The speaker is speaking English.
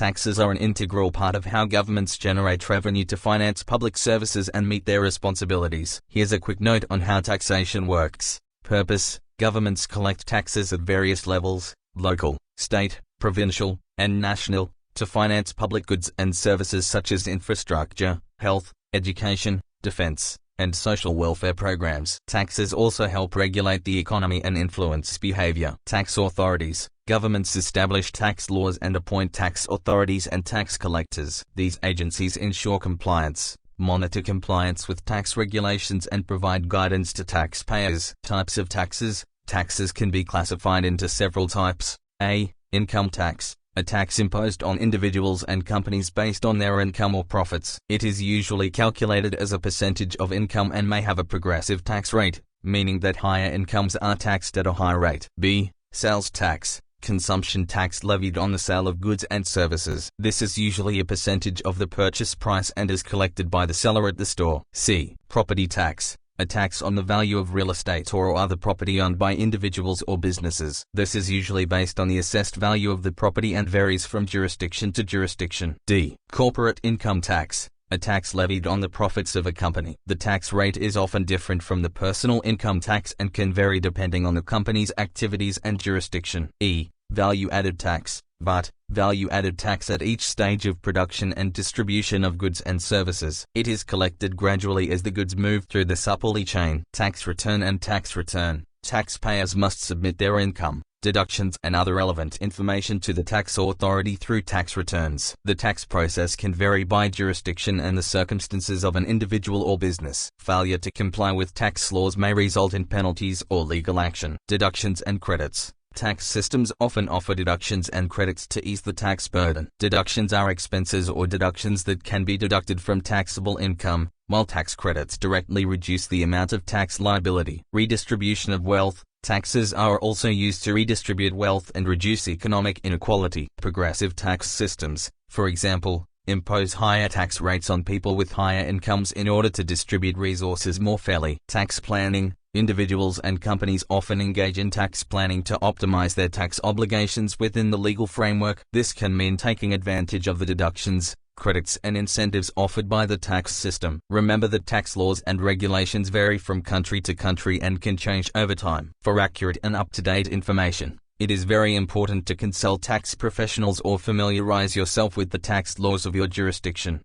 Taxes are an integral part of how governments generate revenue to finance public services and meet their responsibilities. Here's a quick note on how taxation works. Purpose: governments collect taxes at various levels, local, state, provincial, and national, to finance public goods and services such as infrastructure, health, education, defense, and social welfare programs. Taxes also help regulate the economy and influence behavior. Tax authorities: governments establish tax laws and appoint tax authorities and tax collectors. These agencies ensure compliance, monitor compliance with tax regulations, and provide guidance to taxpayers. Types of taxes: taxes can be classified into several types. A. Income tax: a tax imposed on individuals and companies based on their income or profits. It is usually calculated as a percentage of income and may have a progressive tax rate, meaning that higher incomes are taxed at a higher rate. B. Sales tax: consumption tax levied on the sale of goods and services. This is usually a percentage of the purchase price and is collected by the seller at the store. C. Property tax: a tax on the value of real estate or other property owned by individuals or businesses. This is usually based on the assessed value of the property and varies from jurisdiction to jurisdiction. D. Corporate income tax: a tax levied on the profits of a company. The tax rate is often different from the personal income tax and can vary depending on the company's activities and jurisdiction. E. Value-added tax: VAT, value-added tax at each stage of production and distribution of goods and services. It is collected gradually as the goods move through the supply chain. Tax return and tax return: taxpayers must submit their income, deductions, and other relevant information to the tax authority through tax returns. The tax process can vary by jurisdiction and the circumstances of an individual or business. Failure to comply with tax laws may result in penalties or legal action. Deductions and credits: tax systems often offer deductions and credits to ease the tax burden. Deductions are expenses or deductions that can be deducted from taxable income, while tax credits directly reduce the amount of tax liability. Redistribution of wealth: taxes are also used to redistribute wealth and reduce economic inequality. Progressive tax systems, for example, impose higher tax rates on people with higher incomes in order to distribute resources more fairly. Tax planning: individuals and companies often engage in tax planning to optimize their tax obligations within the legal framework. This can mean taking advantage of the deductions, credits, and incentives offered by the tax system. Remember that tax laws and regulations vary from country to country and can change over time. For accurate and up-to-date information, it is very important to consult tax professionals or familiarize yourself with the tax laws of your jurisdiction.